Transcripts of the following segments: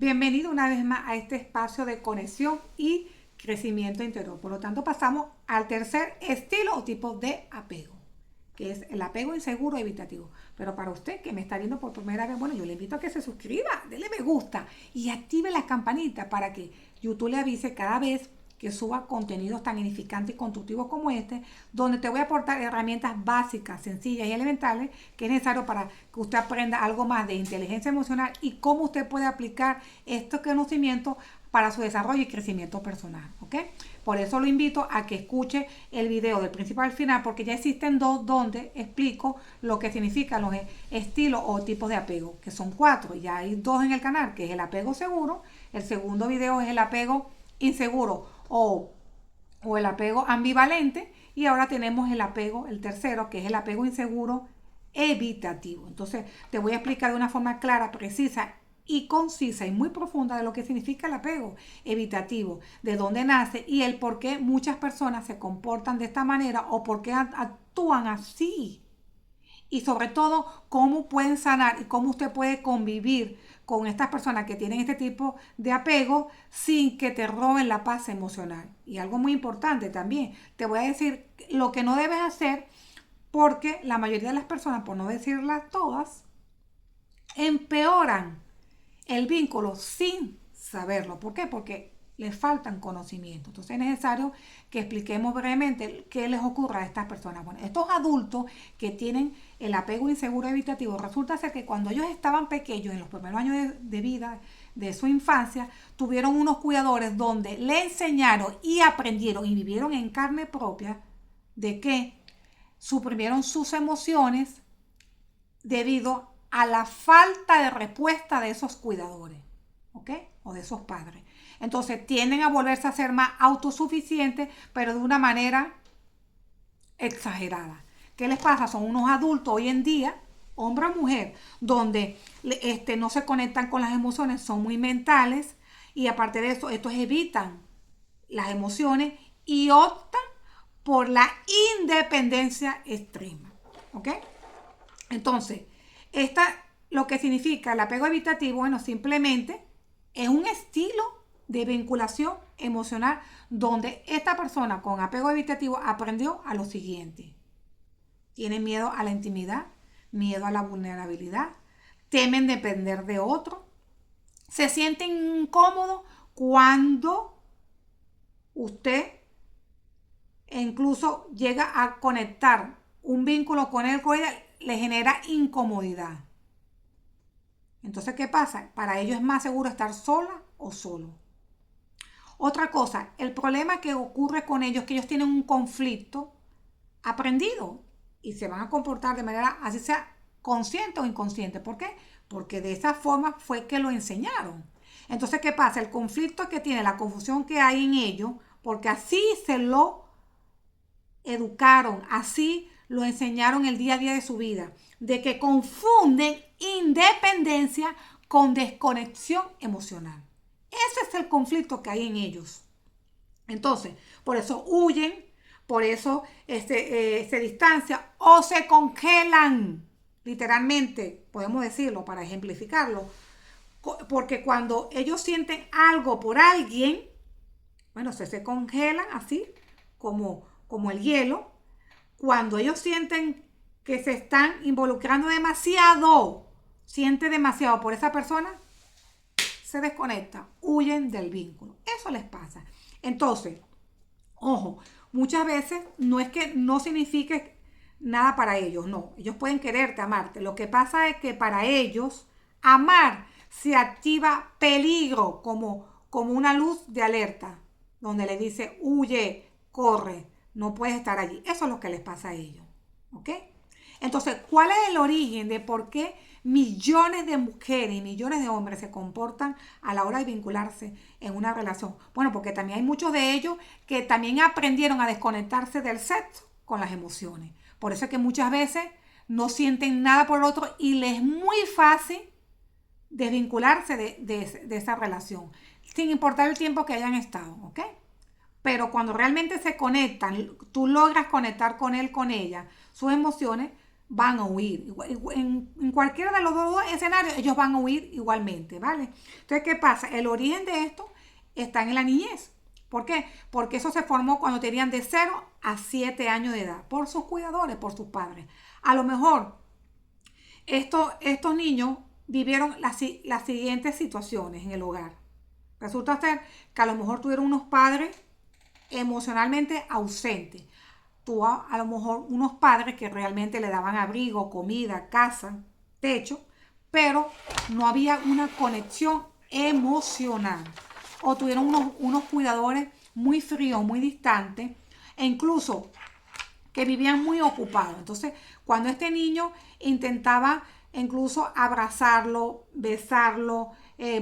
Bienvenido una vez más a este espacio de conexión y crecimiento interior. Por lo tanto, pasamos al tercer estilo o tipo de apego, que es el apego inseguro evitativo. Pero para usted que me está viendo por primera vez, bueno, yo le invito a que se suscriba, dele me gusta y active la campanita para que YouTube le avise cada vez que suba contenidos tan edificantes y constructivos como este, donde te voy a aportar herramientas básicas, sencillas y elementales que es necesario para que usted aprenda algo más de inteligencia emocional y cómo usted puede aplicar estos conocimientos para su desarrollo y crecimiento personal, ¿ok? Por eso lo invito a que escuche el video del principio al final, porque ya existen dos donde explico lo que significan los estilos o tipos de apego, que son 4. Ya hay 2 en el canal, que es el apego seguro. El segundo video es el apego inseguro o el apego ambivalente. Y ahora tenemos el apego, el tercero, que es el apego inseguro evitativo. Entonces te voy a explicar de una forma clara, precisa y concisa y muy profunda de lo que significa el apego evitativo, de dónde nace y el por qué muchas personas se comportan de esta manera o por qué actúan así. Y sobre todo, cómo pueden sanar y cómo usted puede convivir con estas personas que tienen este tipo de apego sin que te roben la paz emocional. Y algo muy importante también, te voy a decir lo que no debes hacer porque la mayoría de las personas, por no decirlas todas, empeoran el vínculo sin saberlo. ¿Por qué? Porque les faltan conocimientos. Entonces es necesario que expliquemos brevemente qué les ocurre a estas personas. Bueno, estos adultos que tienen el apego inseguro evitativo, resulta ser que cuando ellos estaban pequeños, en los primeros años de vida de su infancia, tuvieron unos cuidadores donde le enseñaron y aprendieron y vivieron en carne propia de que suprimieron sus emociones debido a la falta de respuesta de esos cuidadores, ¿ok? O de esos padres. Entonces tienden a volverse a ser más autosuficientes, pero de una manera exagerada. ¿Qué les pasa? Son unos adultos hoy en día, hombre o mujer, donde no se conectan con las emociones, son muy mentales y aparte de eso, estos evitan las emociones y optan por la independencia extrema, ¿ok? Entonces, esta, lo que significa el apego evitativo, bueno, simplemente es un estilo de vinculación emocional donde esta persona con apego evitativo aprendió a lo siguiente. Tiene miedo a la intimidad, miedo a la vulnerabilidad, temen depender de otro, se sienten incómodos cuando usted incluso llega a conectar un vínculo con él, con ella, le genera incomodidad. Entonces, ¿qué pasa? Para ellos es más seguro estar sola o solo. Otra cosa, el problema que ocurre con ellos es que ellos tienen un conflicto aprendido y se van a comportar de manera, así sea consciente o inconsciente. ¿Por qué? Porque de esa forma fue que lo enseñaron. Entonces, ¿qué pasa? El conflicto que tiene, la confusión que hay en ellos, porque así se lo educaron, así lo enseñaron el día a día de su vida, de que confunden independencia con desconexión emocional. Ese es el conflicto que hay en ellos. Entonces, por eso huyen, por eso se distancian o se congelan, literalmente, podemos decirlo para ejemplificarlo, porque cuando ellos sienten algo por alguien, bueno, se congelan así como el hielo. Cuando ellos sienten que se están involucrando demasiado, siente demasiado por esa persona, se desconecta, huyen del vínculo. Eso les pasa. Entonces, ojo, muchas veces no es que no signifique nada para ellos, no. Ellos pueden quererte, amarte. Lo que pasa es que para ellos, amar se activa peligro como una luz de alerta, donde le dice, huye, corre, no puedes estar allí. Eso es lo que les pasa a ellos. ¿Ok? Entonces, ¿cuál es el origen de por qué millones de mujeres y millones de hombres se comportan a la hora de vincularse en una relación? Bueno, porque también hay muchos de ellos que también aprendieron a desconectarse del sexo con las emociones. Por eso es que muchas veces no sienten nada por el otro y les es muy fácil desvincularse de esa relación, sin importar el tiempo que hayan estado, ¿ok? Pero cuando realmente se conectan, tú logras conectar con él, con ella, sus emociones, van a huir. En cualquiera de los dos escenarios, ellos van a huir igualmente, ¿vale? Entonces, ¿qué pasa? El origen de esto está en la niñez. ¿Por qué? Porque eso se formó cuando tenían de 0 a 7 años de edad, por sus cuidadores, por sus padres. A lo mejor estos niños vivieron las siguientes situaciones en el hogar. Resulta ser que a lo mejor tuvieron unos padres emocionalmente ausentes. Tuvo a lo mejor unos padres que realmente le daban abrigo, comida, casa, techo, pero no había una conexión emocional. O tuvieron unos cuidadores muy fríos, muy distantes, e incluso que vivían muy ocupados. Entonces, cuando este niño intentaba incluso abrazarlo, besarlo,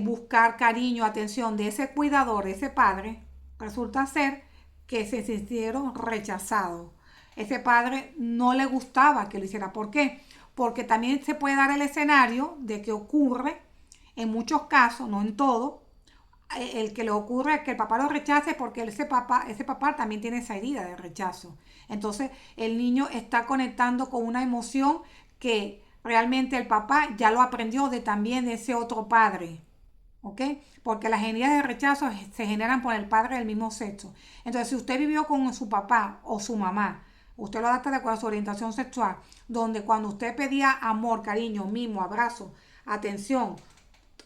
buscar cariño, atención de ese cuidador, de ese padre, resulta ser que se sintieron rechazados. Ese padre no le gustaba que lo hiciera. ¿Por qué? Porque también se puede dar el escenario de que ocurre en muchos casos, no en todo, el que le ocurre es que el papá lo rechace porque ese papá también tiene esa herida de rechazo. Entonces el niño está conectando con una emoción que realmente el papá ya lo aprendió de también de ese otro padre. ¿Ok? Porque las heridas de rechazo se generan por el padre del mismo sexo. Entonces, si usted vivió con su papá o su mamá, usted lo adapta de acuerdo a su orientación sexual, donde cuando usted pedía amor, cariño, mimo, abrazo, atención,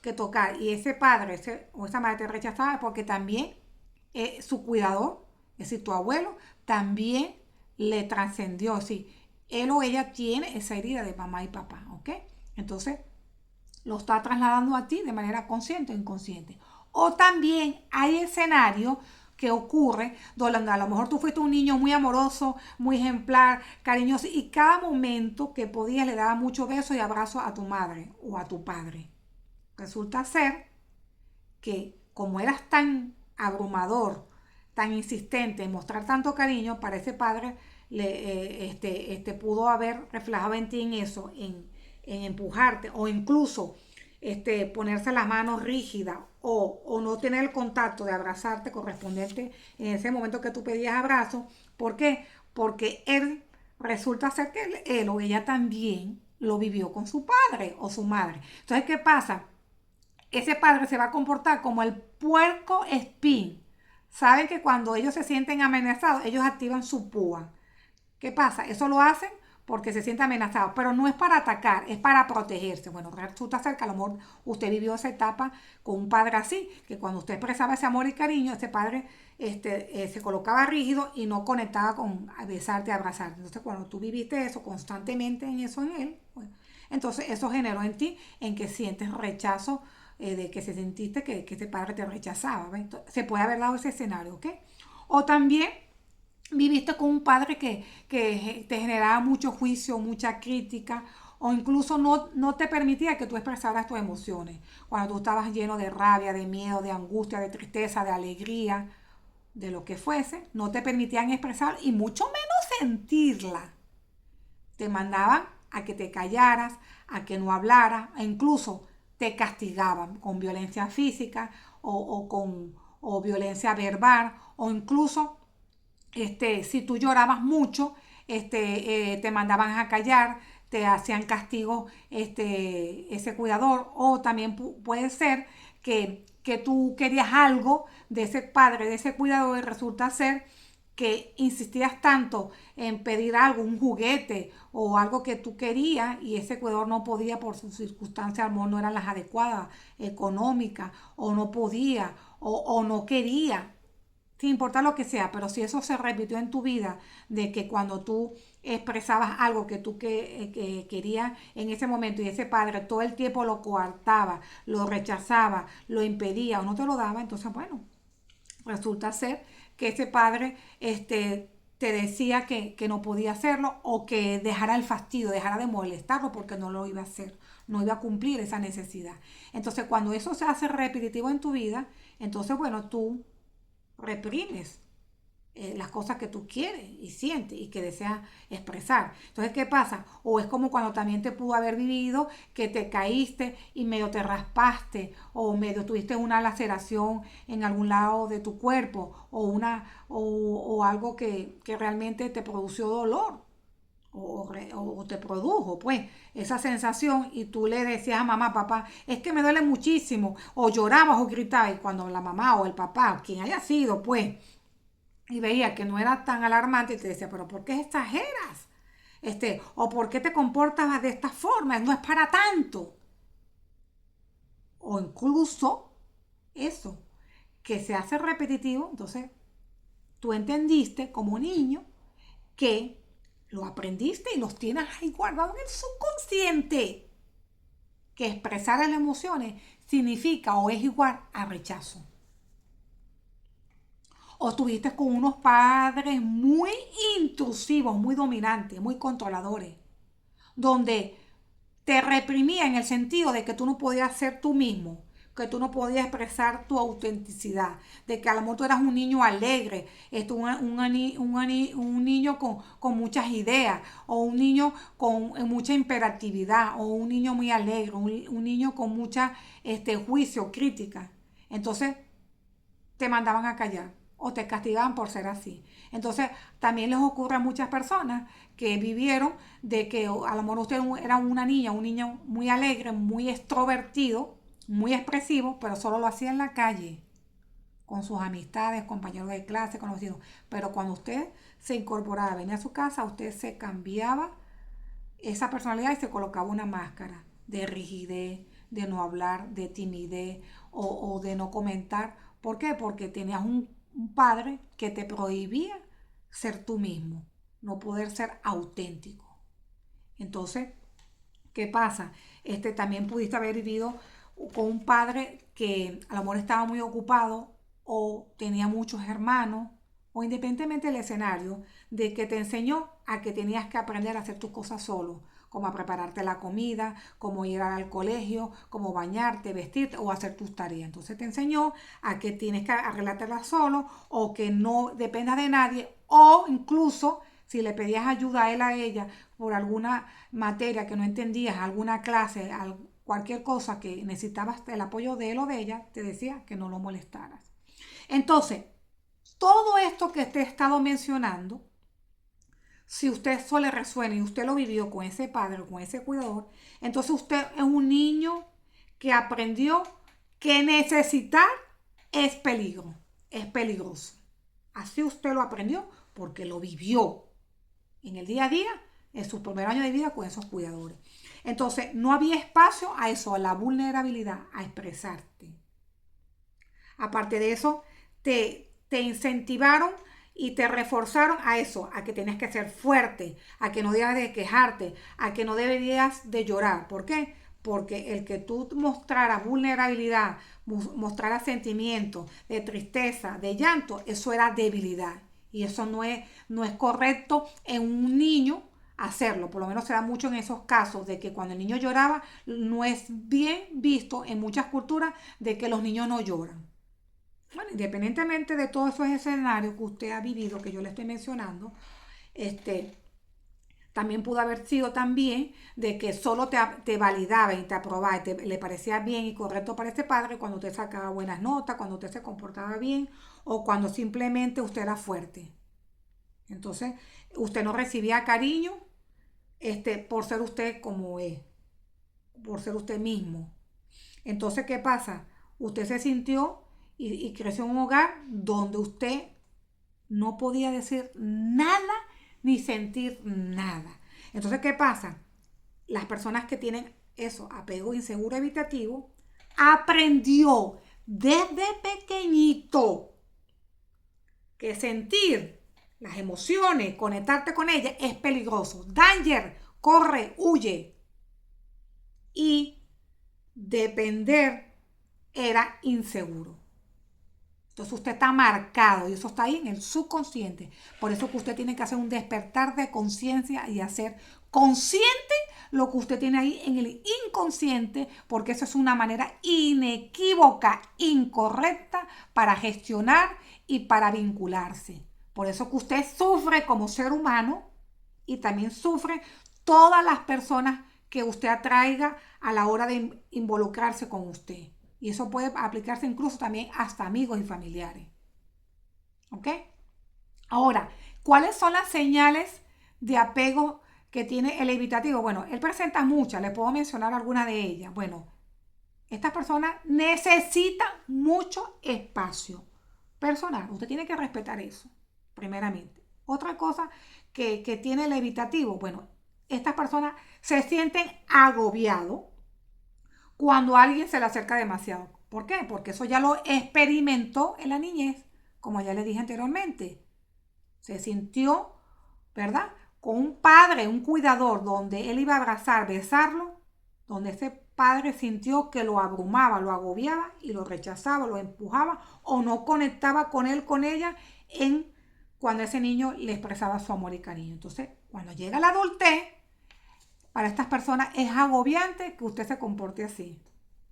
que tocar, y ese padre o esa madre te rechazaba porque también su cuidador, es decir, tu abuelo, también le trascendió. Es decir, él o ella tiene esa herida de mamá y papá, ¿ok? Entonces, lo está trasladando a ti de manera consciente o inconsciente. O también hay escenarios que ocurre donde a lo mejor tú fuiste un niño muy amoroso, muy ejemplar, cariñoso, y cada momento que podías le daba mucho beso y abrazo a tu madre o a tu padre. Resulta ser que como eras tan abrumador, tan insistente en mostrar tanto cariño, para ese padre pudo haber reflejado en ti en eso, en empujarte o incluso ponerse las manos rígidas o no tener el contacto de abrazarte correspondiente en ese momento que tú pedías abrazo. ¿Por qué? Porque él resulta ser que él o ella también lo vivió con su padre o su madre. Entonces, ¿qué pasa? Ese padre se va a comportar como el puerco espín. Saben que cuando ellos se sienten amenazados, ellos activan su púa. ¿Qué pasa? Eso lo hacen porque se siente amenazado, pero no es para atacar, es para protegerse. Bueno, resulta ser que a lo mejor usted vivió esa etapa con un padre así, que cuando usted expresaba ese amor y cariño, ese padre se colocaba rígido y no conectaba con besarte, abrazarte. Entonces, cuando tú viviste eso constantemente en eso en él, bueno, entonces eso generó en ti en que sientes rechazo, de que se sentiste que ese padre te rechazaba. ¿Ves? Entonces, se puede haber dado ese escenario, ¿ok? O también viviste con un padre que te generaba mucho juicio, mucha crítica, o incluso no te permitía que tú expresaras tus emociones. Cuando tú estabas lleno de rabia, de miedo, de angustia, de tristeza, de alegría, de lo que fuese, no te permitían expresar y mucho menos sentirla. Te mandaban a que te callaras, a que no hablaras, e incluso te castigaban con violencia física o violencia verbal, o incluso si tú llorabas mucho, te mandaban a callar, te hacían castigo ese cuidador, o también puede ser que tú querías algo de ese padre, de ese cuidador, y resulta ser que insistías tanto en pedir algo, un juguete o algo que tú querías y ese cuidador no podía por sus circunstancias, a lo mejor no eran las adecuadas, económicas, o no podía o no quería, sin importar lo que sea, pero si eso se repitió en tu vida, de que cuando tú expresabas algo que tú que querías en ese momento y ese padre todo el tiempo lo coartaba, lo rechazaba, lo impedía o no te lo daba, entonces bueno, resulta ser que ese padre te decía que no podía hacerlo o que dejara el fastidio, dejara de molestarlo porque no lo iba a hacer, no iba a cumplir esa necesidad. Entonces cuando eso se hace repetitivo en tu vida, entonces bueno, tú reprimes las cosas que tú quieres y sientes y que deseas expresar. Entonces, ¿qué pasa? O es como cuando también te pudo haber vivido que te caíste y medio te raspaste o medio tuviste una laceración en algún lado de tu cuerpo o algo que realmente te produció dolor. o te produjo, pues, esa sensación y tú le decías a mamá, papá, es que me duele muchísimo, o llorabas o gritabas, y cuando la mamá o el papá, o quien haya sido, pues, y veía que no era tan alarmante y te decía, pero ¿por qué exageras? O ¿por qué te comportas de esta forma? No es para tanto. O incluso eso, que se hace repetitivo, entonces tú entendiste como niño que lo aprendiste y los tienes ahí guardados en el subconsciente, que expresar las emociones significa o es igual a rechazo. O estuviste con unos padres muy intrusivos, muy dominantes, muy controladores, donde te reprimía en el sentido de que tú no podías ser tú mismo, que tú no podías expresar tu autenticidad, de que a lo mejor tú eras un niño alegre, un niño con muchas ideas, o un niño con mucha imperatividad, o un niño muy alegre, un niño con mucha juicio, crítica. Entonces te mandaban a callar o te castigaban por ser así. Entonces, también les ocurre a muchas personas que vivieron de que a lo mejor usted era una niña, un niño muy alegre, muy extrovertido, muy expresivo, pero solo lo hacía en la calle, con sus amistades, compañeros de clase, conocidos. Pero cuando usted se incorporaba, venía a su casa, usted se cambiaba esa personalidad y se colocaba una máscara de rigidez, de no hablar, de timidez o de no comentar. ¿Por qué? Porque tenías un padre que te prohibía ser tú mismo, no poder ser auténtico. Entonces, ¿qué pasa? También pudiste haber vivido con un padre que a lo mejor estaba muy ocupado o tenía muchos hermanos o independientemente del escenario, de que te enseñó a que tenías que aprender a hacer tus cosas solo, como a prepararte la comida, como ir al colegio, como bañarte, vestirte o hacer tus tareas. Entonces te enseñó a que tienes que arreglártela solo o que no dependas de nadie o incluso si le pedías ayuda a él a ella por alguna materia que no entendías, alguna clase, cualquier cosa que necesitabas el apoyo de él o de ella, te decía que no lo molestaras. Entonces, todo esto que te he estado mencionando, si usted eso le resuena y usted lo vivió con ese padre, con ese cuidador, entonces usted es un niño que aprendió que necesitar es peligro, es peligroso. Así usted lo aprendió porque lo vivió en el día a día, en sus primeros años de vida con esos cuidadores. Entonces, no había espacio a eso, a la vulnerabilidad, a expresarte. Aparte de eso, te incentivaron y te reforzaron a eso, a que tenías que ser fuerte, a que no debías de quejarte, a que no deberías de llorar. ¿Por qué? Porque el que tú mostraras vulnerabilidad, mostraras sentimientos de tristeza, de llanto, eso era debilidad. Y eso no es correcto en un niño hacerlo. Por lo menos se da mucho en esos casos de que cuando el niño lloraba, no es bien visto en muchas culturas de que los niños no lloran. Bueno, independientemente de todos esos escenarios que usted ha vivido, que yo le estoy mencionando, este, también pudo haber sido también de que solo te validaba y te aprobaba, y le parecía bien y correcto para este padre cuando usted sacaba buenas notas, cuando usted se comportaba bien o cuando simplemente usted era fuerte. Entonces, usted no recibía cariño por ser usted como es, por ser usted mismo. Entonces, ¿qué pasa? Usted se sintió y creció en un hogar donde usted no podía decir nada ni sentir nada. Entonces, ¿qué pasa? Las personas que tienen eso, apego inseguro evitativo, aprendió desde pequeñito que sentir las emociones, conectarte con ellas es peligroso. Danger, corre, huye. Y depender era inseguro. Entonces usted está marcado y eso está ahí en el subconsciente. Por eso que usted tiene que hacer un despertar de conciencia y hacer consciente lo que usted tiene ahí en el inconsciente, porque eso es una manera inequívoca, incorrecta para gestionar y para vincularse. Por eso que usted sufre como ser humano y también sufre todas las personas que usted atraiga a la hora de involucrarse con usted. Y eso puede aplicarse incluso también hasta amigos y familiares. ¿Ok? Ahora, ¿cuáles son las señales de apego que tiene el evitativo, bueno, él presenta muchas, le puedo mencionar alguna de ellas. Bueno, esta persona necesita mucho espacio personal. Usted tiene que respetar eso, primeramente. Otra cosa que tiene el evitativo, bueno, estas personas se sienten agobiados cuando alguien se le acerca demasiado. ¿Por qué? Porque eso ya lo experimentó en la niñez, como ya le dije anteriormente. Se sintió, ¿verdad? Con un padre, un cuidador, donde él iba a abrazar, besarlo, donde ese padre sintió que lo abrumaba, lo agobiaba y lo rechazaba, lo empujaba o no conectaba con él, con ella, cuando ese niño le expresaba su amor y cariño. Entonces, cuando llega la adultez, para estas personas es agobiante que usted se comporte así,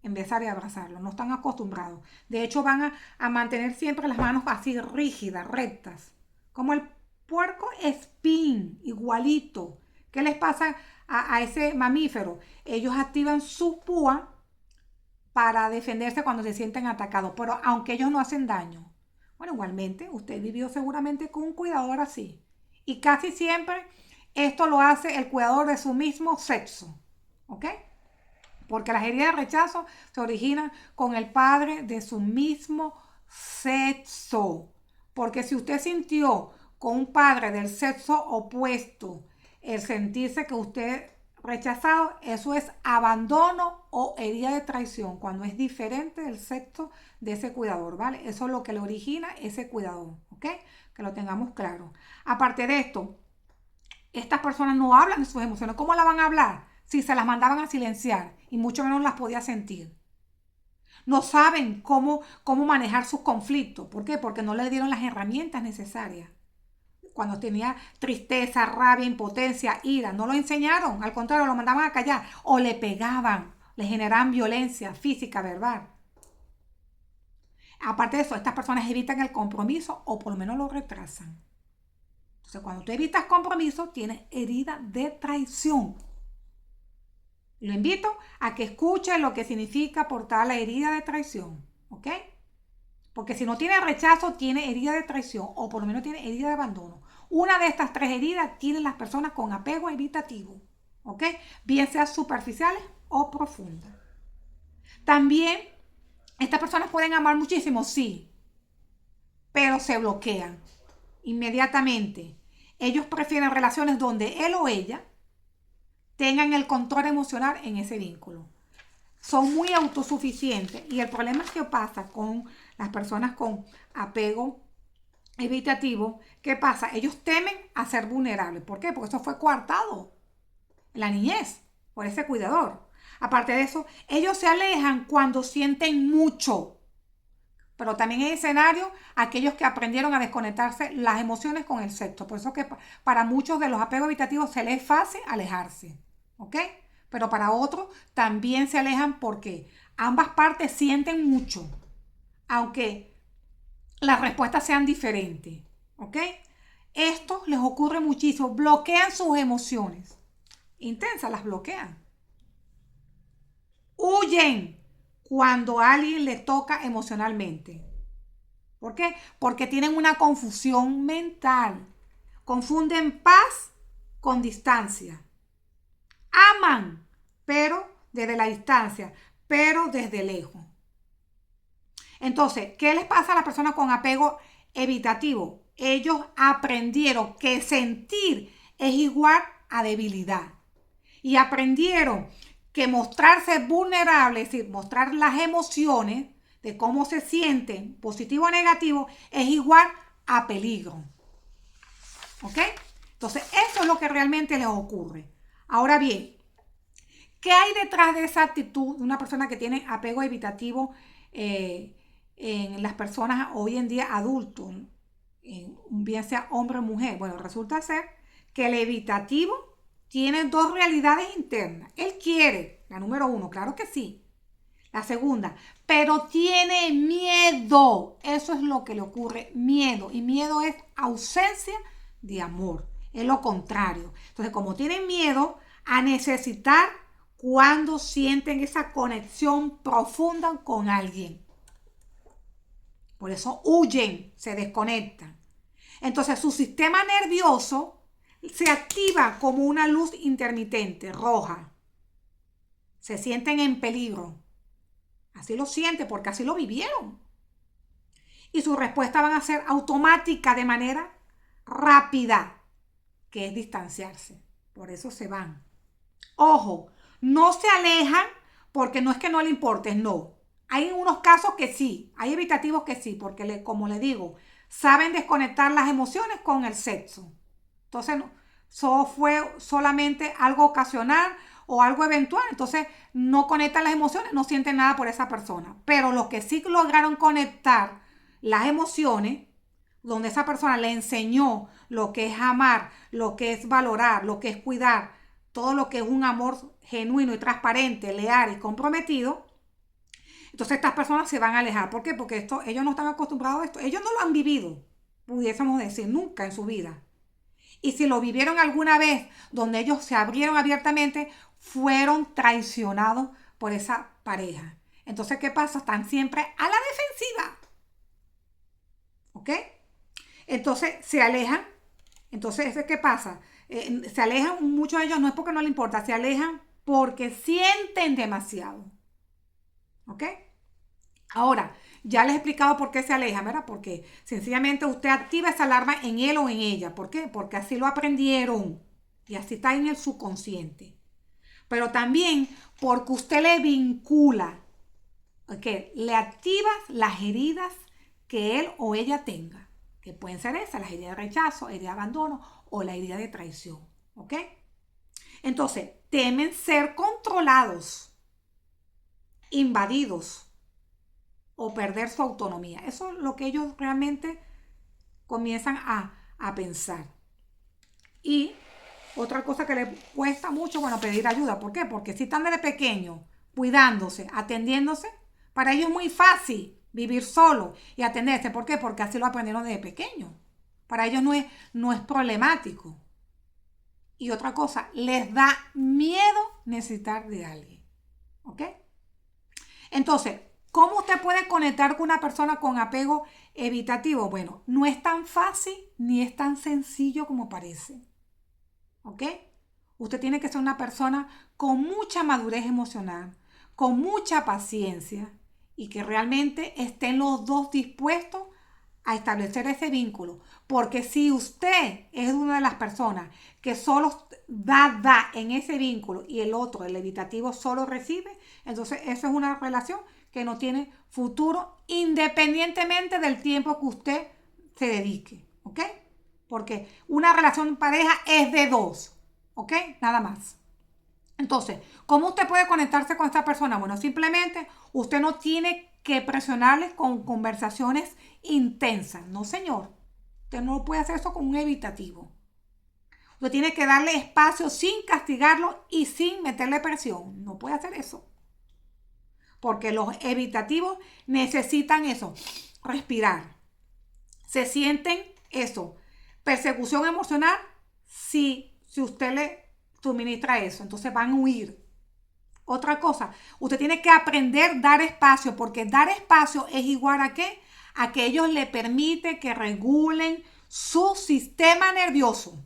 en besar y abrazarlo. No están acostumbrados. De hecho, van a mantener siempre las manos así rígidas, rectas, como el puerco espín, igualito. ¿Qué les pasa a ese mamífero? Ellos activan su púa para defenderse cuando se sienten atacados, pero aunque ellos no hacen daño. Bueno, igualmente, usted vivió seguramente con un cuidador así. Y casi siempre esto lo hace el cuidador de su mismo sexo. ¿Ok? Porque las heridas de rechazo se originan con el padre de su mismo sexo. Porque si usted sintió con un padre del sexo opuesto el sentirse que usted rechazado, eso es abandono o herida de traición, cuando es diferente del sexo de ese cuidador, ¿vale? Eso es lo que le origina ese cuidador, ¿ok? Que lo tengamos claro. Aparte de esto, estas personas no hablan de sus emociones. ¿Cómo la van a hablar? Si se las mandaban a silenciar y mucho menos las podía sentir. No saben cómo manejar sus conflictos. ¿Por qué? Porque no le dieron las herramientas necesarias. Cuando tenía tristeza, rabia, impotencia, ira, no lo enseñaron. Al contrario, lo mandaban a callar o le pegaban, le generaban violencia física, verbal. Aparte de eso, estas personas evitan el compromiso o por lo menos lo retrasan. Entonces, cuando tú evitas compromiso, tienes herida de traición. Lo invito a que escuche lo que significa portar la herida de traición, ¿ok? Porque si no tiene rechazo, tiene herida de traición o por lo menos tiene herida de abandono. Una de estas tres heridas tienen las personas con apego evitativo, ¿ok? Bien sea superficiales o profundas. También estas personas pueden amar muchísimo, sí, pero se bloquean inmediatamente. Ellos prefieren relaciones donde él o ella tengan el control emocional en ese vínculo. Son muy autosuficientes y el problema es que pasa con las personas con apego evitativo. ¿Qué pasa? Ellos temen a ser vulnerables. ¿Por qué? Porque eso fue coartado en la niñez por ese cuidador. Aparte de eso, ellos se alejan cuando sienten mucho. Pero también hay escenarios aquellos que aprendieron a desconectarse las emociones con el sexo. Por eso que para muchos de los apegos evitativos se les es fácil alejarse. ¿Ok? Pero para otros también se alejan porque ambas partes sienten mucho, aunque las respuestas sean diferentes. ¿Ok? Esto les ocurre muchísimo. Bloquean sus emociones. Intensas, las bloquean. Huyen cuando a alguien le toca emocionalmente. ¿Por qué? Porque tienen una confusión mental. Confunden paz con distancia. Aman, pero desde la distancia, pero desde lejos. Entonces, ¿qué les pasa a las personas con apego evitativo? Ellos aprendieron que sentir es igual a debilidad. Y aprendieron que mostrarse vulnerable, es decir, mostrar las emociones de cómo se sienten, positivo o negativo, es igual a peligro. ¿Ok? Entonces, eso es lo que realmente les ocurre. Ahora bien, ¿qué hay detrás de esa actitud de una persona que tiene apego evitativo en las personas hoy en día adultos, bien sea hombre o mujer? Bueno, resulta ser que el evitativo tiene dos realidades internas. Él quiere, la número uno, claro que sí. La segunda, pero tiene miedo. Eso es lo que le ocurre, miedo. Y miedo es ausencia de amor. Es lo contrario. Entonces, como tienen miedo a necesitar cuando sienten esa conexión profunda con alguien. Por eso huyen, se desconectan. Entonces, su sistema nervioso se activa como una luz intermitente, roja. Se sienten en peligro. Así lo sienten porque así lo vivieron. Y sus respuestas van a ser automáticas de manera rápida, que es distanciarse. Por eso se van. Ojo, no se alejan porque no es que no le importe, no. Hay unos casos que sí, hay evitativos que sí, porque como le digo, saben desconectar las emociones con el sexo. Entonces, eso fue solamente algo ocasional o algo eventual. Entonces, no conectan las emociones, no sienten nada por esa persona. Pero los que sí lograron conectar las emociones, donde esa persona le enseñó lo que es amar, lo que es valorar, lo que es cuidar, todo lo que es un amor genuino y transparente, leal y comprometido, entonces estas personas se van a alejar. ¿Por qué? Porque ellos no están acostumbrados a esto. Ellos no lo han vivido, pudiésemos decir, nunca en su vida. Y si lo vivieron alguna vez donde ellos se abrieron abiertamente, fueron traicionados por esa pareja. Entonces, ¿qué pasa? Están siempre a la defensiva. ¿Ok? Entonces, se alejan. Entonces, ¿qué pasa? Se alejan, muchos de ellos no es porque no les importa, se alejan porque sienten demasiado. ¿Ok? Ahora, ya les he explicado por qué se alejan, ¿verdad? Porque sencillamente usted activa esa alarma en él o en ella. ¿Por qué? Porque así lo aprendieron y así está en el subconsciente. Pero también porque usted le vincula, ¿ok? Le activas las heridas que él o ella tenga, que pueden ser esas, las heridas de rechazo, herida de abandono o la herida de traición, ¿ok? Entonces, temen ser controlados, invadidos o perder su autonomía. Eso es lo que ellos realmente comienzan a pensar. Y otra cosa que les cuesta mucho, bueno, pedir ayuda. ¿Por qué? Porque si están desde pequeños cuidándose, atendiéndose, para ellos es muy fácil vivir solo y atenderse. ¿Por qué? Porque así lo aprendieron desde pequeños. Para ellos no es problemático. Y otra cosa, les da miedo necesitar de alguien. ¿Ok? Entonces, ¿cómo usted puede conectar con una persona con apego evitativo? Bueno, no es tan fácil ni es tan sencillo como parece. ¿Ok? Usted tiene que ser una persona con mucha madurez emocional, con mucha paciencia y que realmente estén los dos dispuestos a establecer ese vínculo. Porque si usted es una de las personas que solo da en ese vínculo y el otro, el evitativo, solo recibe, entonces eso es una relación que no tiene futuro independientemente del tiempo que usted se dedique. ¿Ok? Porque una relación en pareja es de dos. ¿Ok? Nada más. Entonces, ¿cómo usted puede conectarse con esta persona? Bueno, simplemente usted no tiene que presionarles con conversaciones intensas. No, señor. Usted no puede hacer eso con un evitativo. Usted tiene que darle espacio sin castigarlo y sin meterle presión. No puede hacer eso. Porque los evitativos necesitan eso. Respirar. Se sienten eso. Persecución emocional si usted le suministra eso. Entonces van a huir. Otra cosa, usted tiene que aprender a dar espacio, porque dar espacio es igual a ¿qué? A que ellos le permite que regulen su sistema nervioso.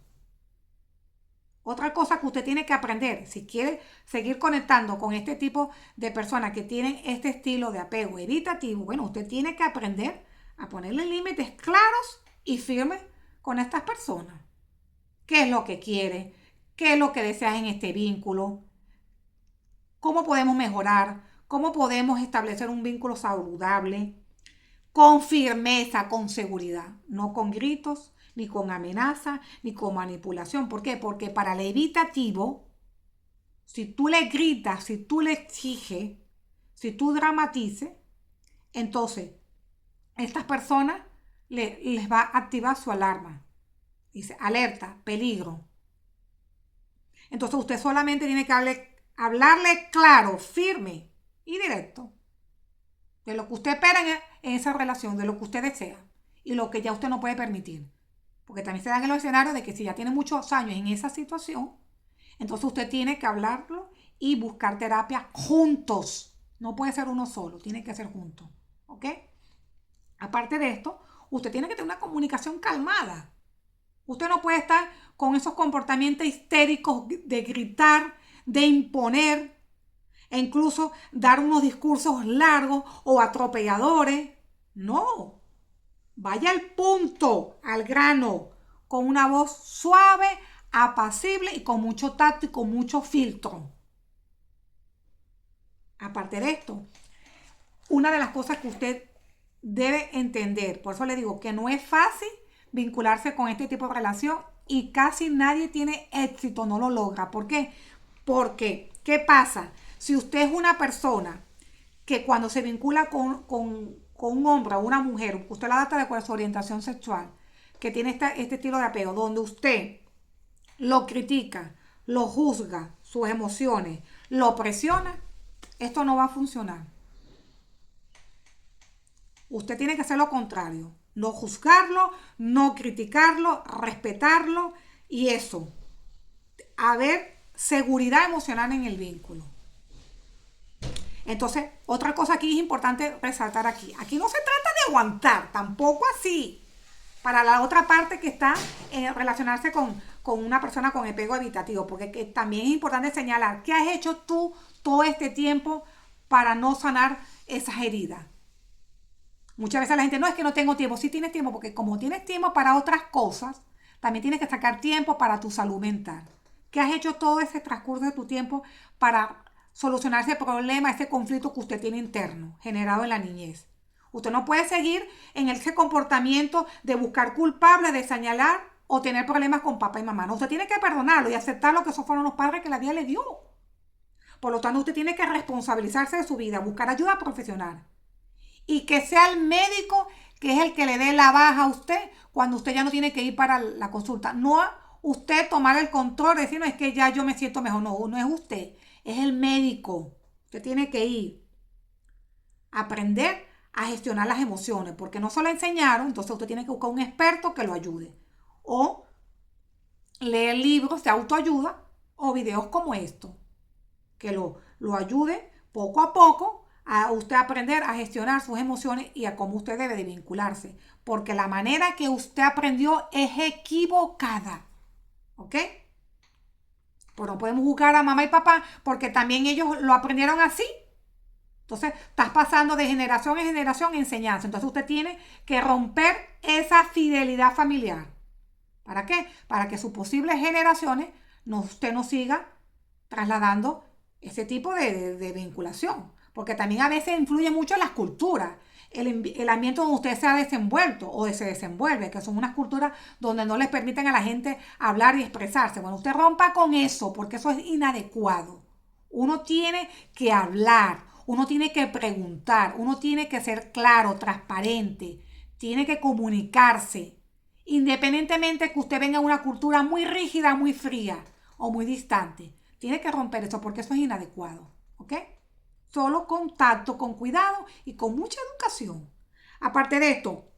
Otra cosa que usted tiene que aprender, si quiere seguir conectando con este tipo de personas que tienen este estilo de apego evitativo, bueno, usted tiene que aprender a ponerle límites claros y firmes con estas personas. ¿Qué es lo que quiere? ¿Qué es lo que deseas en este vínculo? ¿Cómo podemos mejorar? ¿Cómo podemos establecer un vínculo saludable? Con firmeza, con seguridad, no con gritos, ni con amenaza, ni con manipulación. ¿Por qué? Porque para el evitativo, si tú le gritas, si tú le exiges, si tú dramatices, entonces estas personas les va a activar su alarma. Dice, alerta, peligro. Entonces usted solamente tiene que hablarle claro, firme y directo de lo que usted espera en esa relación, de lo que usted desea y lo que ya usted no puede permitir. Porque también se dan en los escenarios de que si ya tiene muchos años en esa situación, entonces usted tiene que hablarlo y buscar terapia juntos. No puede ser uno solo, tiene que ser juntos. ¿Ok? Aparte de esto, usted tiene que tener una comunicación calmada. Usted no puede estar con esos comportamientos histéricos de gritar, de imponer e incluso dar unos discursos largos o atropelladores. No, vaya al punto, al grano, con una voz suave, apacible y con mucho tacto y con mucho filtro. Aparte de esto, una de las cosas que usted debe entender, por eso le digo que no es fácil vincularse con este tipo de relación y casi nadie tiene éxito, no lo logra. ¿Por qué? Porque, ¿qué pasa? Si usted es una persona que cuando se vincula con un hombre o una mujer, usted la data de su orientación sexual, que tiene este estilo de apego, donde usted lo critica, lo juzga, sus emociones, lo presiona, esto no va a funcionar. Usted tiene que hacer lo contrario, no juzgarlo, no criticarlo, respetarlo y eso, haber seguridad emocional en el vínculo. Entonces, otra cosa aquí es importante resaltar aquí. Aquí no se trata de aguantar, tampoco así. Para la otra parte que está en relacionarse con una persona con apego evitativo, porque también es importante señalar qué has hecho tú todo este tiempo para no sanar esas heridas. Muchas veces la gente, no, es que no tengo tiempo. Sí tienes tiempo, porque como tienes tiempo para otras cosas, también tienes que sacar tiempo para tu salud mental. ¿Qué has hecho todo ese transcurso de tu tiempo para solucionar ese problema, ese conflicto que usted tiene interno, generado en la niñez? Usted no puede seguir en ese comportamiento de buscar culpables, de señalar o tener problemas con papá y mamá. No, usted tiene que perdonarlo y aceptar lo que esos fueron los padres que la vida le dio. Por lo tanto, usted tiene que responsabilizarse de su vida, buscar ayuda profesional. Y que sea el médico que es el que le dé la baja a usted cuando usted ya no tiene que ir para la consulta. No usted tomar el control, decir, no, es que ya yo me siento mejor. No, no es usted, es el médico. Usted tiene que ir a aprender a gestionar las emociones, porque no se lo enseñaron, entonces usted tiene que buscar un experto que lo ayude. O leer libros de autoayuda o videos como estos, que lo ayude poco a poco a usted aprender a gestionar sus emociones y a cómo usted debe de vincularse. Porque la manera que usted aprendió es equivocada. ¿Ok? Pues no podemos juzgar a mamá y papá porque también ellos lo aprendieron así. Entonces, estás pasando de generación en generación enseñanza. Entonces, usted tiene que romper esa fidelidad familiar. ¿Para qué? Para que sus posibles generaciones usted no siga trasladando ese tipo de vinculación. Porque también a veces influye mucho en las culturas, el ambiente donde usted se ha desenvuelto o se desenvuelve, que son unas culturas donde no les permiten a la gente hablar y expresarse. Bueno, usted rompa con eso, porque eso es inadecuado. Uno tiene que hablar, uno tiene que preguntar, uno tiene que ser claro, transparente, tiene que comunicarse, independientemente que usted venga de una cultura muy rígida, muy fría o muy distante. Tiene que romper eso porque eso es inadecuado, ¿ok? Solo contacto, con cuidado y con mucha educación. Aparte de esto,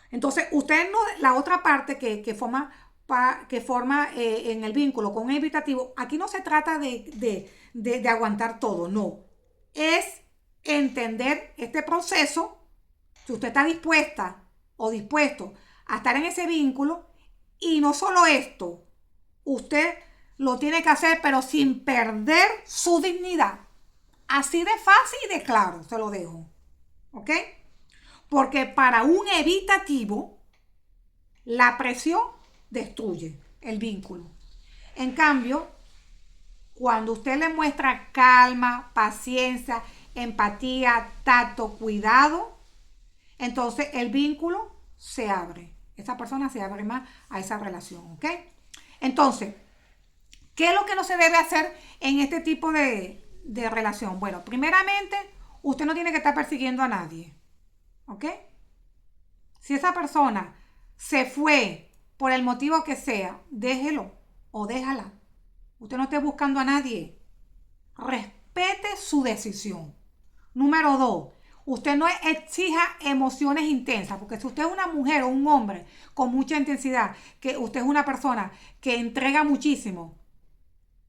entonces usted no, la otra parte que forma en el vínculo con un evitativo, aquí no se trata de aguantar todo, no. Es entender este proceso, si usted está dispuesta o dispuesto a estar en ese vínculo, y no solo esto, usted lo tiene que hacer, pero sin perder su dignidad. Así de fácil y de claro, se lo dejo. ¿Ok? Porque para un evitativo, la presión destruye el vínculo. En cambio, cuando usted le muestra calma, paciencia, empatía, tacto, cuidado, entonces el vínculo se abre. Esa persona se abre más a esa relación. ¿Ok? Entonces, ¿qué es lo que no se debe hacer en este tipo de relación? Bueno, primeramente, usted no tiene que estar persiguiendo a nadie. ¿Ok? Si esa persona se fue por el motivo que sea, déjelo o déjala. Usted no esté buscando a nadie. Respete su decisión. Número 2, usted no exija emociones intensas, porque si usted es una mujer o un hombre con mucha intensidad, que usted es una persona que entrega muchísimo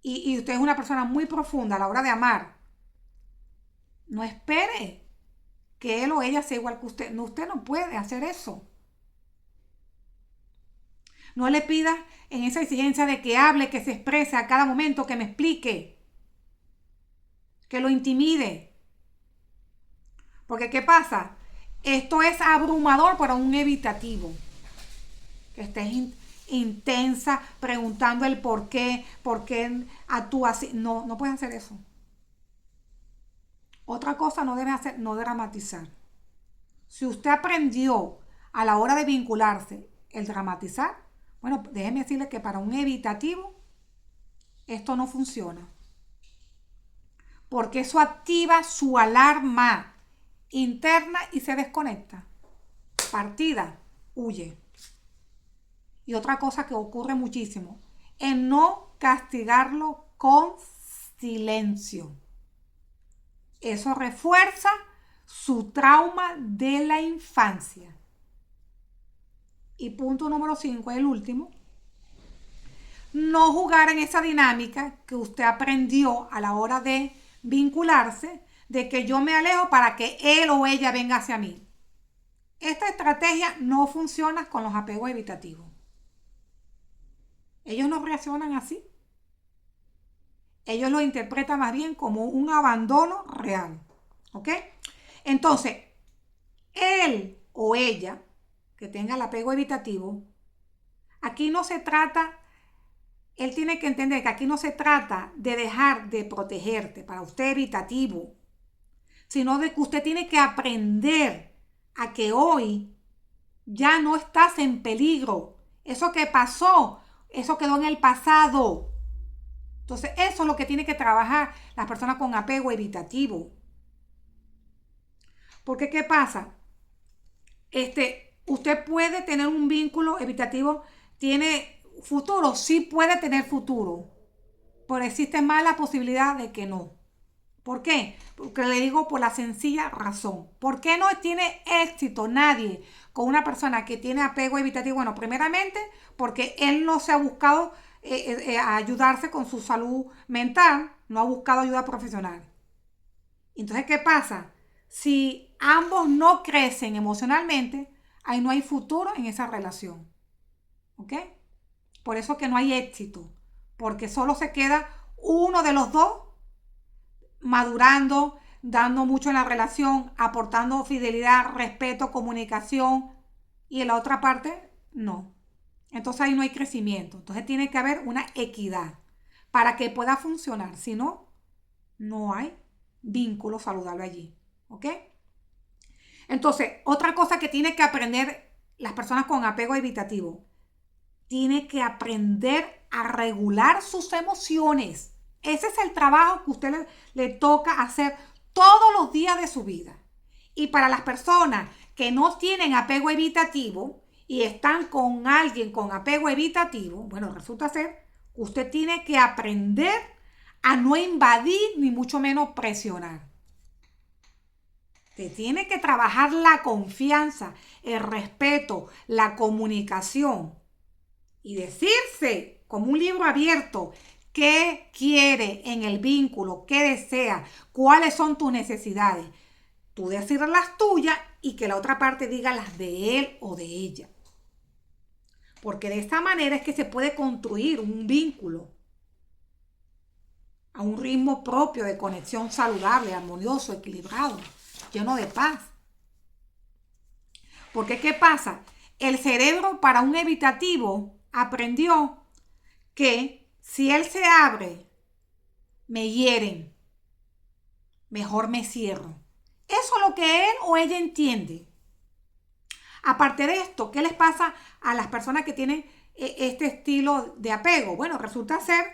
y usted es una persona muy profunda a la hora de amar, no espere que él o ella sea igual que usted. No, usted no puede hacer eso. No le pidas en esa exigencia de que hable, que se exprese a cada momento, que me explique, que lo intimide. Porque ¿qué pasa? Esto es abrumador para un evitativo. Que estés intensa preguntando el por qué actúa así. No, no puedes hacer eso. Otra cosa no debe hacer, no dramatizar. Si usted aprendió a la hora de vincularse el dramatizar, bueno, déjeme decirle que para un evitativo esto no funciona. Porque eso activa su alarma interna y se desconecta. Partida, huye. Y otra cosa que ocurre muchísimo, es no castigarlo con silencio. Eso refuerza su trauma de la infancia. Y punto número 5, el último. No jugar en esa dinámica que usted aprendió a la hora de vincularse, de que yo me alejo para que él o ella venga hacia mí. Esta estrategia no funciona con los apegos evitativos. Ellos no reaccionan así. Ellos lo interpretan más bien como un abandono real. ¿Ok? Entonces, él o ella que tenga el apego evitativo, aquí no se trata, él tiene que entender que aquí no se trata de dejar de protegerte para usted evitativo, sino de que usted tiene que aprender a que hoy ya no estás en peligro. Eso que pasó, eso quedó en el pasado. Entonces, eso es lo que tiene que trabajar las personas con apego evitativo. Porque, ¿qué pasa? Usted puede tener un vínculo evitativo, tiene futuro, sí puede tener futuro, pero existe más la posibilidad de que no. ¿Por qué? Porque le digo por la sencilla razón. ¿Por qué no tiene éxito nadie con una persona que tiene apego evitativo? Bueno, primeramente porque él no se ha buscado ayudarse con su salud mental, no ha buscado ayuda profesional. Entonces, ¿qué pasa? Si ambos no crecen emocionalmente, ahí no hay futuro en esa relación. ¿Ok? Por eso que no hay éxito, porque solo se queda uno de los dos madurando, dando mucho en la relación, aportando fidelidad, respeto, comunicación, y en la otra parte no. Entonces ahí no hay crecimiento. Entonces tiene que haber una equidad para que pueda funcionar. Si no, no hay vínculo saludable allí. ¿Ok? Entonces, otra cosa que tiene que aprender las personas con apego evitativo, tiene que aprender a regular sus emociones. Ese es el trabajo que usted le toca hacer todos los días de su vida. Y para las personas que no tienen apego evitativo y están con alguien con apego evitativo, bueno, resulta ser que usted tiene que aprender a no invadir ni mucho menos presionar. Usted tiene que trabajar la confianza, el respeto, la comunicación y decirse como un libro abierto qué quiere en el vínculo, qué desea, cuáles son tus necesidades. Tú decir las tuyas y que la otra parte diga las de él o de ella. Porque de esta manera es que se puede construir un vínculo a un ritmo propio de conexión saludable, armonioso, equilibrado, lleno de paz. Porque ¿qué pasa? El cerebro para un evitativo aprendió que si él se abre, me hieren, mejor me cierro. Eso es lo que él o ella entiende. Aparte de esto, ¿qué les pasa a las personas que tienen este estilo de apego? Bueno, resulta ser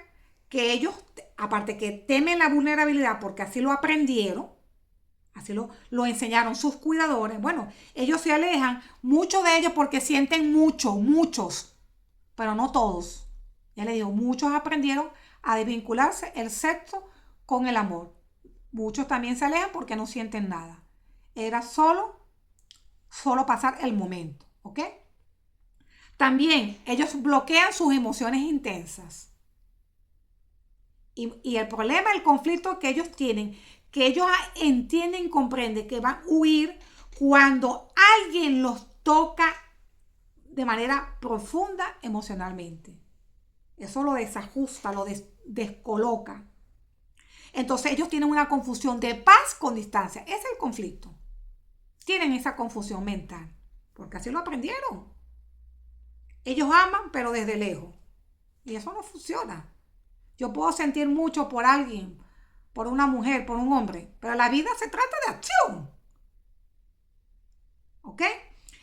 que ellos, aparte que temen la vulnerabilidad porque así lo aprendieron, así lo enseñaron sus cuidadores, bueno, ellos se alejan, muchos de ellos porque sienten muchos, pero no todos. Ya les digo, muchos aprendieron a desvincularse el sexo con el amor. Muchos también se alejan porque no sienten nada. Era solo pasar el momento, ¿ok? También ellos bloquean sus emociones intensas. Y el problema, el conflicto que ellos tienen, que ellos entienden y comprenden que van a huir cuando alguien los toca de manera profunda emocionalmente. Eso lo desajusta, lo descoloca. Entonces ellos tienen una confusión de paz con distancia. Ese es el conflicto. Tienen esa confusión mental, porque así lo aprendieron. Ellos aman, pero desde lejos. Y eso no funciona. Yo puedo sentir mucho por alguien, por una mujer, por un hombre, pero la vida se trata de acción. ¿Ok?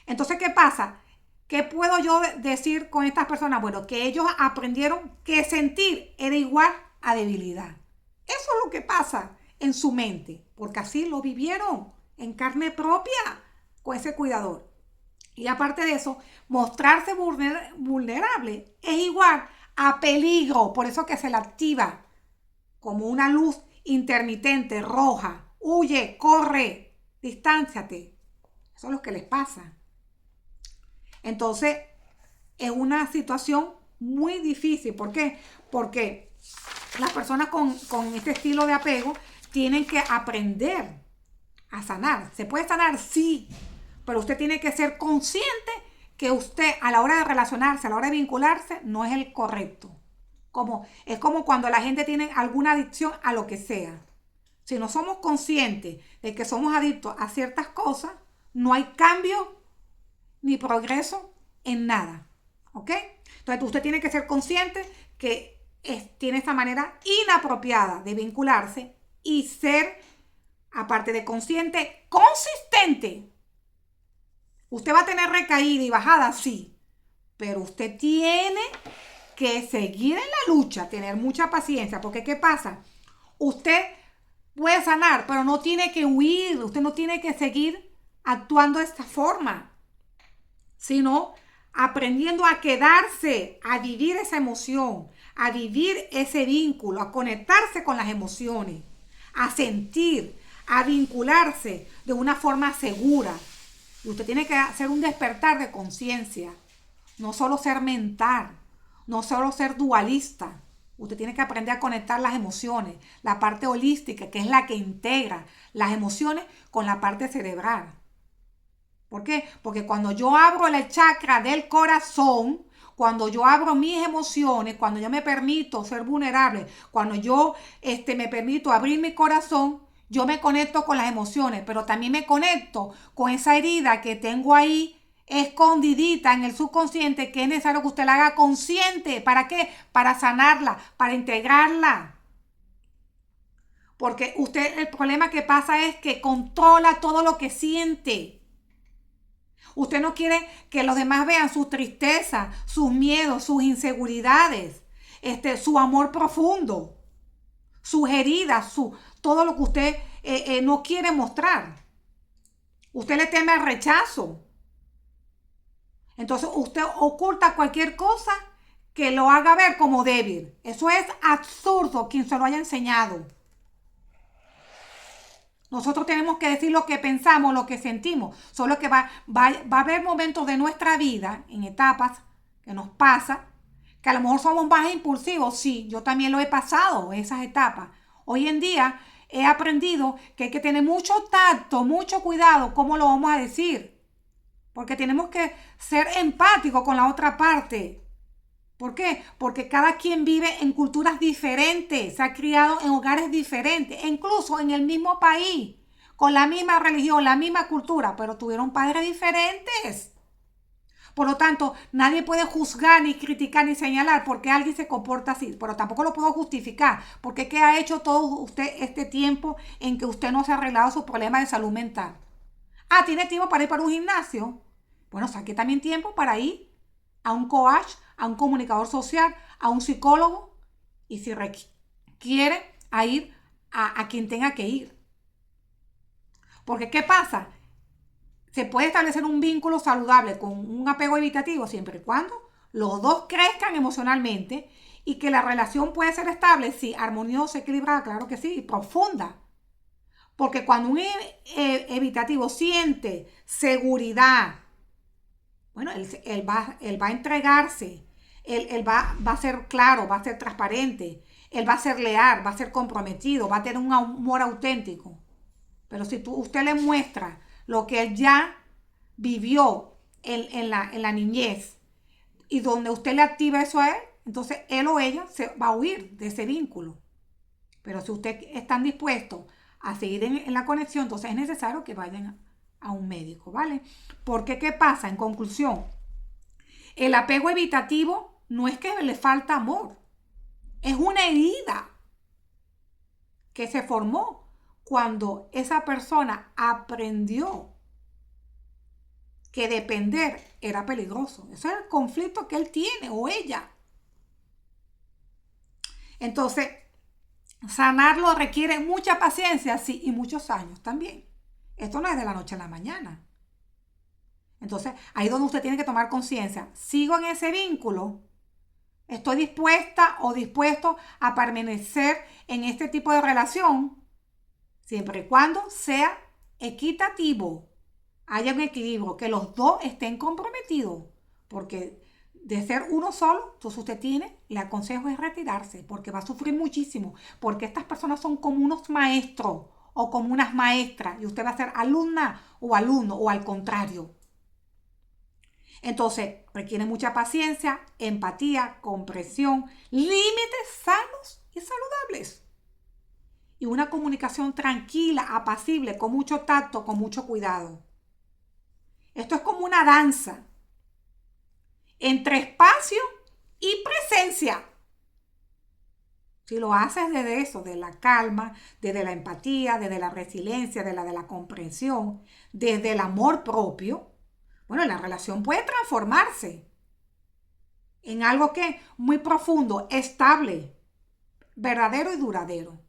Entonces, ¿qué pasa? ¿Qué puedo yo decir con estas personas? Bueno, que ellos aprendieron que sentir era igual a debilidad. Eso es lo que pasa en su mente, porque así lo vivieron en carne propia con ese cuidador. Y aparte de eso, mostrarse vulnerable es igual a peligro, por eso que se la activa como una luz intermitente roja. Huye, corre, distánciate. Eso es lo que les pasa. Entonces, es una situación muy difícil. ¿Por qué? Porque las personas con este estilo de apego tienen que aprender a sanar. ¿Se puede sanar? Sí. Pero usted tiene que ser consciente que usted a la hora de relacionarse, a la hora de vincularse, no es el correcto. Es como cuando la gente tiene alguna adicción a lo que sea. Si no somos conscientes de que somos adictos a ciertas cosas, no hay cambio ni progreso en nada. ¿Ok? Entonces usted tiene que ser consciente que tiene esta manera inapropiada de vincularse y ser, aparte de consciente, consistente. Usted va a tener recaída y bajada, sí, pero usted tiene que seguir en la lucha, tener mucha paciencia, porque ¿qué pasa? Usted puede sanar, pero no tiene que huir, usted no tiene que seguir actuando de esta forma, sino aprendiendo a quedarse, a vivir esa emoción, a vivir ese vínculo, a conectarse con las emociones, a sentir, a vincularse de una forma segura. Y usted tiene que hacer un despertar de conciencia, no solo ser mental, no solo ser dualista. Usted tiene que aprender a conectar las emociones, la parte holística, que es la que integra las emociones con la parte cerebral. ¿Por qué? Porque cuando yo abro el chakra del corazón, cuando yo abro mis emociones, cuando yo me permito ser vulnerable, cuando yo me permito abrir mi corazón, yo me conecto con las emociones, pero también me conecto con esa herida que tengo ahí escondidita en el subconsciente, que es necesario que usted la haga consciente. ¿Para qué? Para sanarla, para integrarla. Porque usted, el problema que pasa es que controla todo lo que siente. Usted no quiere que los demás vean su tristeza, sus miedos, sus inseguridades, su amor profundo, sus heridas, todo lo que usted no quiere mostrar. Usted le teme al rechazo. Entonces usted oculta cualquier cosa que lo haga ver como débil. Eso es absurdo quien se lo haya enseñado. Nosotros tenemos que decir lo que pensamos, lo que sentimos. Solo que va a haber momentos de nuestra vida, en etapas que nos pasa, que a lo mejor somos más impulsivos. Sí, yo también lo he pasado, esas etapas. Hoy en día he aprendido que hay que tener mucho tacto, mucho cuidado cómo lo vamos a decir. Porque tenemos que ser empáticos con la otra parte. ¿Por qué? Porque cada quien vive en culturas diferentes, se ha criado en hogares diferentes, e incluso en el mismo país, con la misma religión, la misma cultura, pero tuvieron padres diferentes. Por lo tanto, nadie puede juzgar, ni criticar, ni señalar porque alguien se comporta así, pero tampoco lo puedo justificar, porque ¿qué ha hecho todo usted este tiempo en que usted no se ha arreglado sus problemas de salud mental? Ah, ¿tiene tiempo para ir para un gimnasio? Bueno, saque también tiempo para ir a un coach, a un comunicador social, a un psicólogo, y si requiere a ir a quien tenga que ir. Porque ¿qué pasa? Se puede establecer un vínculo saludable con un apego evitativo siempre y cuando los dos crezcan emocionalmente y que la relación puede ser estable, sí, armoniosa, equilibrada, claro que sí, y profunda. Porque cuando un evitativo siente seguridad, bueno, él va a entregarse, él va a ser claro, va a ser transparente, él va a ser leal, va a ser comprometido, va a tener un amor auténtico. Pero si usted le muestra lo que él ya vivió en la niñez y donde usted le activa eso a él, entonces él o ella se va a huir de ese vínculo. Pero si ustedes están dispuestos a seguir en la conexión, entonces es necesario que vayan a un médico, ¿vale? Porque ¿qué pasa? En conclusión, el apego evitativo no es que le falta amor, es una herida que se formó cuando esa persona aprendió que depender era peligroso. Ese es el conflicto que él tiene o ella. Entonces, sanarlo requiere mucha paciencia, sí, y muchos años también. Esto no es de la noche a la mañana. Entonces, ahí es donde usted tiene que tomar conciencia. ¿Sigo en ese vínculo? ¿Estoy dispuesta o dispuesto a permanecer en este tipo de relación? Siempre y cuando sea equitativo, haya un equilibrio, que los dos estén comprometidos. Porque de ser uno solo, entonces usted le aconsejo es retirarse, porque va a sufrir muchísimo. Porque estas personas son como unos maestros o como unas maestras, y usted va a ser alumna o alumno, o al contrario. Entonces, requiere mucha paciencia, empatía, comprensión, límites sanos y saludables. Y una comunicación tranquila, apacible, con mucho tacto, con mucho cuidado. Esto es como una danza entre espacio y presencia. Si lo haces desde eso, de la calma, desde la empatía, desde la resiliencia, de la comprensión, desde el amor propio, bueno, la relación puede transformarse en algo que muy profundo, estable, verdadero y duradero.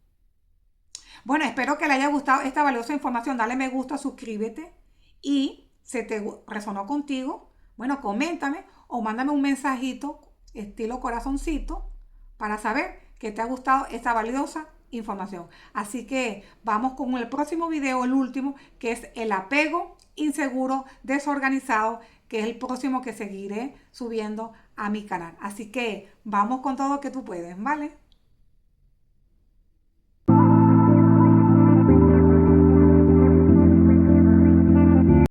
Bueno, espero que le haya gustado esta valiosa información. Dale me gusta, suscríbete y si te resonó contigo, bueno, coméntame o mándame un mensajito estilo corazoncito para saber que te ha gustado esta valiosa información. Así que vamos con el próximo video, el último, que es el apego inseguro, desorganizado, que es el próximo que seguiré subiendo a mi canal. Así que vamos con todo que tú puedes, ¿vale?